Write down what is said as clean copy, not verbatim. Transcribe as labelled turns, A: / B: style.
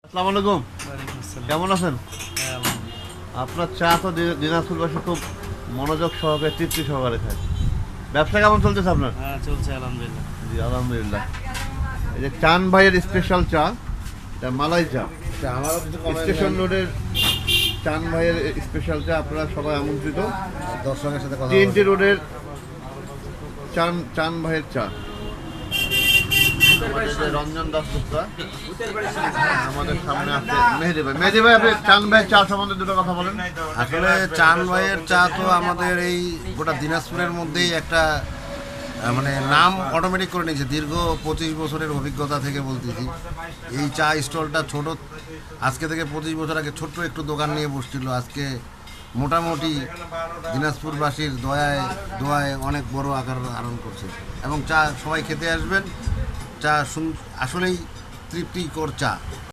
A: আসসালামু আলাইকুম।
B: ওয়ালাইকুম আসসালাম।
A: কেমন আছেন?
B: হ্যাঁ, আলহামদুলিল্লাহ।
A: আপনার চা তো দিনাজপুরবাসী খুব মনোযোগ সহকারে তৃপ্তি সহকারে খায়। ব্যবসা কেমন চলতেছে আপনার?
B: হ্যাঁ, চলছে আলহামদুলিল্লাহ।
A: জি আলহামদুলিল্লাহ। এই যে চান ভাইয়ের স্পেশাল চা, এটা মালাই চা।
C: আমারও কিছু কমে
A: স্টেশন রোডের চান ভাইয়ের স্পেশাল চা, আপনারা সবাই আমন্ত্রিত।
C: দর্শকের সাথে কথা
A: টিএনটি রোডের চান ভাইয়ের চা। আমাদের যে রঞ্জন দাসগুপ্তা আমাদের সামনে আছে মেহেদি ভাই। মেহেদি ভাই, আপনি চান ভাইয়ের চা সম্বন্ধে দুটো কথা বলেন।
C: আসলে চান ভাইয়ের চা তো আমাদের এই গোটা দিনাজপুরের মধ্যেই একটা মানে নাম অটোমেটিক করে নিয়েছে। দীর্ঘ 25 বছরের অভিজ্ঞতা থেকে বলতেছি, এই চা স্টলটা ছোট, আজকে থেকে 25 বছর আগে ছোট্ট একটু দোকান নিয়ে বসছিল। আজকে মোটামুটি দিনাজপুরবাসীর দোয়ায় অনেক বড় আকার ধারণ করছে। এবং চা সবাই খেতে আসবেন। চা আসলেই তৃপ্তিকর চা।